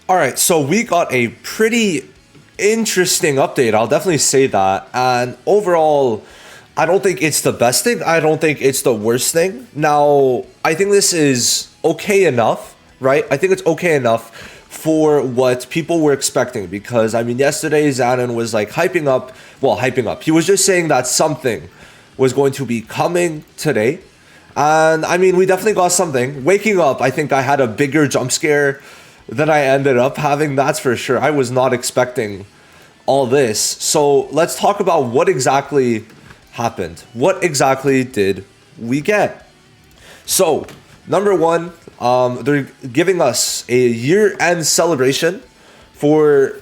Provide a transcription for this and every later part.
All right, so we got a pretty interesting update. I'll definitely say that. And overall, I don't think it's the best thing. I don't think it's the worst thing. Now, I think this is okay enough, right? I think it's okay enough for what people were expecting because, I mean, yesterday Zanon was like hyping up. He was just saying that something was going to be coming today. And I mean, we definitely got something. Waking up, I think I had a bigger jump scare than I ended up having. That's for sure. I was not expecting all this. So let's talk about what exactly happened. What exactly did we get? So, number one, they're giving us a year-end celebration for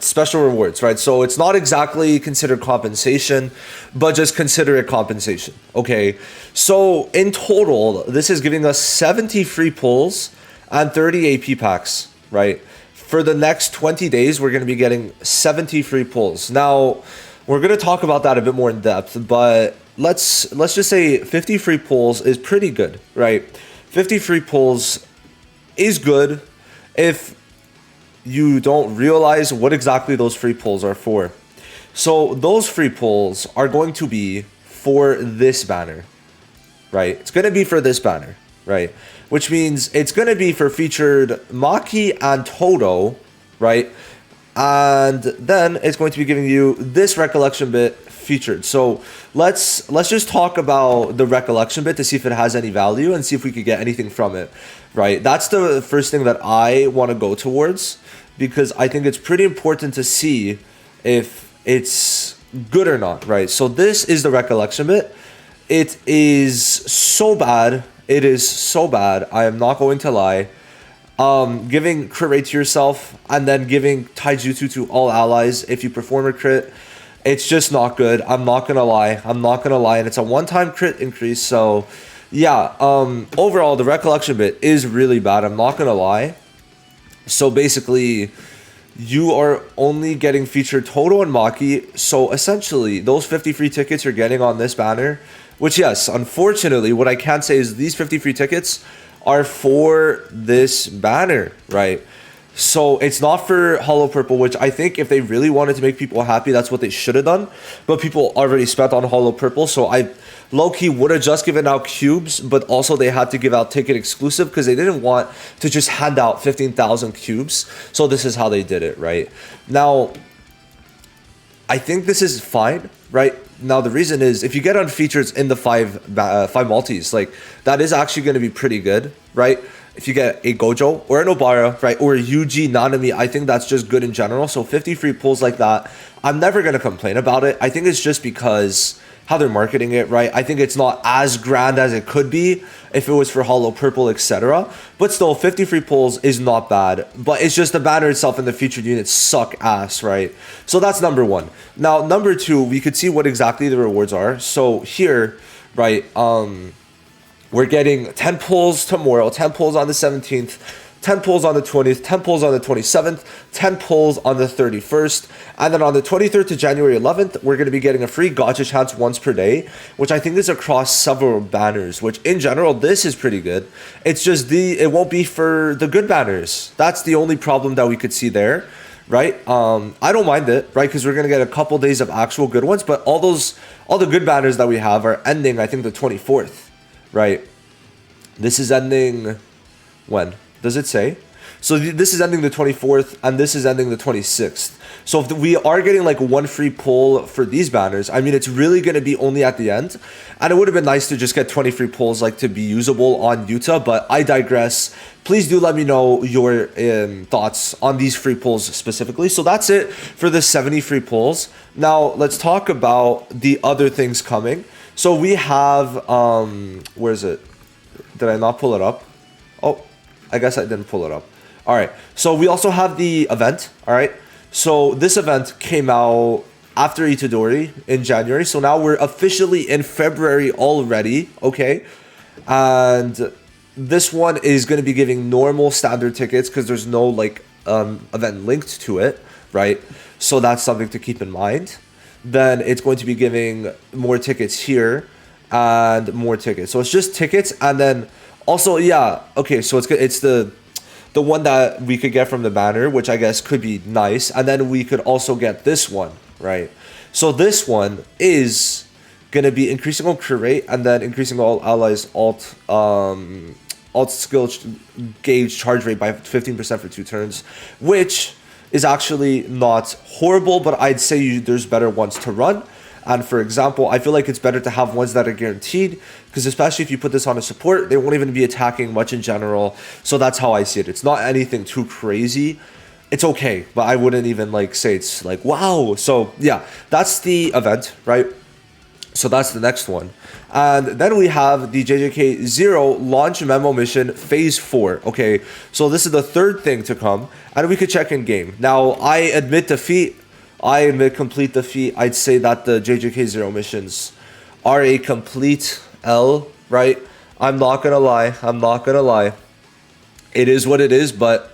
special rewards, right? So it's not exactly considered compensation, but just consider it compensation. Okay. So in total, this is giving us 70 free pulls and 30 AP packs, right? For the next 20 days, we're going to be getting 70 free pulls. Now, we're going to talk about that a bit more in depth, but let's just say 50 free pulls is pretty good, right? 50 free pulls is good if you don't realize what exactly those free pulls are for. So those free pulls are going to be for this banner, right? It's going to be for this banner, right? Which means it's going to be for featured Maki and Toto, right? And then it's going to be giving you this recollection bit featured. So let's just talk about the recollection bit to see if it has any value and see if we could get anything from it, right? That's the first thing that I want to go towards because I think it's pretty important to see if it's good or not, right? So this is the recollection bit. It is so bad. It is so bad. I am not going to lie. Giving crit rate to yourself and then giving taijutsu to all allies if you perform a crit, it's just not good. I'm not gonna lie. And it's a one-time crit increase. So yeah, overall the recollection bit is really bad. I'm not gonna lie. So basically, you are only getting featured Toto and Maki. So essentially, those 50 free tickets you're getting on this banner, which yes, unfortunately, what I can say is these 50 free tickets are for this banner, right? So it's not for Hollow Purple, which I think if they really wanted to make people happy, that's what they should have done. But people already spent on Hollow Purple, so I low-key would have just given out cubes, but also they had to give out ticket exclusive because they didn't want to just hand out 15,000 cubes. So this is how they did it, right? Now, I think this is fine, right? Now, the reason is if you get on features in the five multis, like that is actually going to be pretty good, right? If you get a Gojo or an Obara, right, or a Yuji Nanami, I think that's just good in general. So 50 free pulls like that, I'm never going to complain about it. I think it's just because how they're marketing it, right? I think it's not as grand as it could be if it was for Hollow Purple, etc. But still, 50 free pulls is not bad. But it's just the banner itself and the featured units suck ass, right? So that's number one. Now, number two, we could see what exactly the rewards are. So here, right, we're getting 10 pulls tomorrow, 10 pulls on the 17th, 10 pulls on the 20th, 10 pulls on the 27th, 10 pulls on the 31st, and then on the 23rd to January 11th, we're going to be getting a free gacha chance once per day, which I think is across several banners, which in general, this is pretty good. It's just it won't be for the good banners. That's the only problem that we could see there, right? I don't mind it, right? Because we're going to get a couple days of actual good ones, but all the good banners that we have are ending, I think, the 24th, right? This is ending when? Does it say? So this is ending the 24th and this is ending the 26th. So if we are getting like one free pull for these banners, I mean, it's really going to be only at the end. And it would have been nice to just get 20 free pulls like to be usable on Utah, but I digress. Please do let me know your thoughts on these free pulls specifically. So that's it for the 70 free pulls. Now let's talk about the other things coming. So we have, where is it? Did I not pull it up? Oh, I guess I didn't pull it up. All right. So we also have the event. All right. So this event came out after Itadori in January. So now we're officially in February already. Okay. And this one is going to be giving normal standard tickets because there's no like event linked to it. Right. So that's something to keep in mind. Then it's going to be giving more tickets here and more tickets. So it's just tickets and then also, yeah, okay, so it's the the one that we could get from the banner, which I guess could be nice, and then we could also get this one, right? So this one is gonna be increasing all crit rate and then increasing all allies alt skill gauge charge rate by 15% for 2 turns, which is actually not horrible, but I'd say there's better ones to run. And for example, I feel like it's better to have ones that are guaranteed, because especially if you put this on a support, they won't even be attacking much in general. So that's how I see it. It's not anything too crazy. It's okay, but I wouldn't even like say it's like, wow. So yeah, that's the event, right? So that's the next one. And then we have the JJK 0 launch memo mission phase 4. Okay, so this is the third thing to come, and we could check in game. Now, I admit defeat. I admit complete defeat. I'd say that the JJK 0 missions are a complete L, right? I'm not gonna lie. I'm not gonna lie. It is what it is, but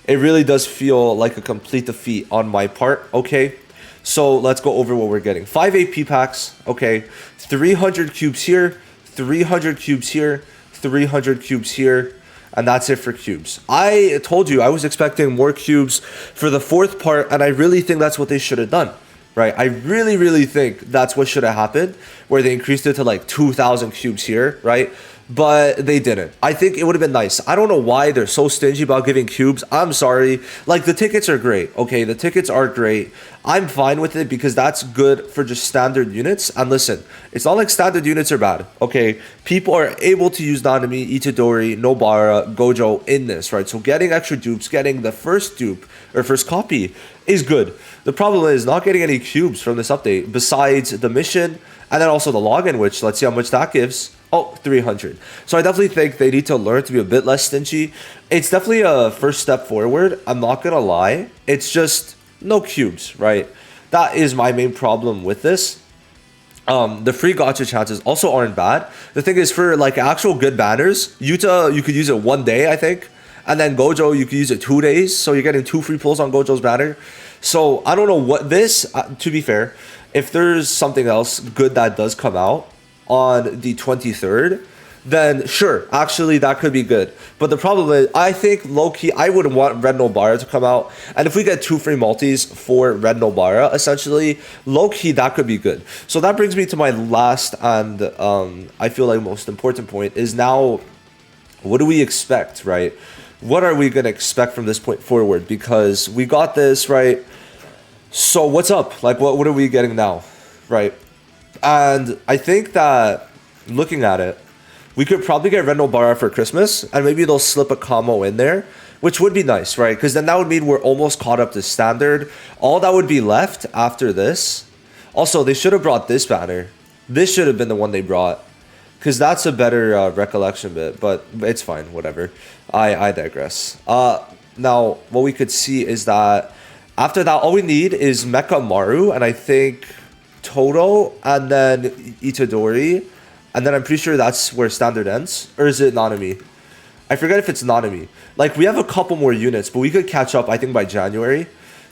it really does feel like a complete defeat on my part, okay? So let's go over what we're getting. 5 AP packs, okay. 300 cubes here, 300 cubes here, 300 cubes here, and that's it for cubes. I told you I was expecting more cubes for the fourth part, and I really think that's what they should have done, right? I really think that's what should have happened, where they increased it to like 2,000 cubes here, right? But they didn't. I think it would have been nice. I don't know why they're so stingy about giving cubes. I'm sorry. Like, the tickets are great. Okay, the tickets are great. I'm fine with it because that's good for just standard units. And listen, it's not like standard units are bad. Okay, people are able to use Nanami, Itadori, Nobara, Gojo in this, right? So getting extra dupes, getting the first dupe or first copy is good. The problem is not getting any cubes from this update besides the mission and then also the login, which let's see how much that gives. Oh, 300. So I definitely think they need to learn to be a bit less stingy. It's definitely a first step forward. I'm not going to lie. It's just no cubes, right? That is my main problem with this. The free gacha chances also aren't bad. The thing is, for like actual good banners, Yuta, you could use it 1 day, I think. And then Gojo, you could use it 2 days. So you're getting 2 free pulls on Gojo's banner. So I don't know what this, to be fair, if there's something else good that does come out on the 23rd, then sure, actually that could be good. But the problem is, I think low-key, I would want Red Nobara to come out. And if we get 2 free multis for Red Nobara, essentially, low-key, that could be good. So that brings me to my last and I feel like most important point is now, what do we expect, right? What are we going to expect from this point forward? Because we got this, right? So what's up? Like, what are we getting now, right? And I think that looking at it, we could probably get Red Nobara for Christmas, and maybe they'll slip a combo in there, which would be nice, right? Because then that would mean we're almost caught up to standard. All that would be left after this. Also, they should have brought this banner. This should have been the one they brought, because that's a better recollection bit, but it's fine, whatever. I digress. Now, what we could see is that after that, all we need is Mecha Maru, and I think Toto, and then Itadori, and then I'm pretty sure that's where standard ends. Or is it Nanami? I forget if it's Nanami. Like, we have a couple more units, but we could catch up, I think, by January.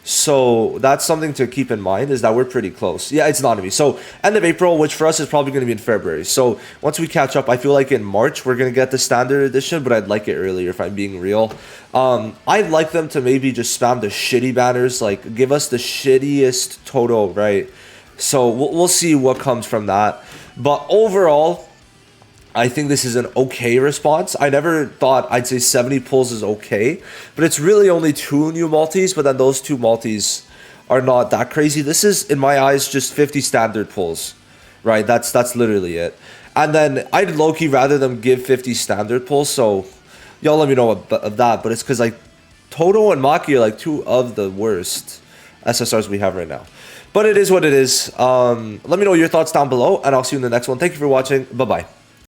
So that's something to keep in mind, is that we're pretty close. Yeah, it's Nanami. So end of April, which for us is probably going to be in February. So once we catch up, I feel like in March we're going to get the standard edition, but I'd like it earlier if I'm being real. I'd like them to maybe just spam the shitty banners, like give us the shittiest Toto, right? So we'll see what comes from that. But overall, I think this is an okay response. I never thought I'd say 70 pulls is okay, but it's really only 2 new multis, but then those 2 multis are not that crazy. This is, in my eyes, just 50 standard pulls, right? That's literally it. And then I'd low-key rather them give 50 standard pulls, so y'all let me know of that, but it's because like Toto and Maki are like 2 of the worst SSRs we have right now. But it is what it is. Let me know your thoughts down below, and I'll see you in the next one. Thank you for watching. Bye-bye.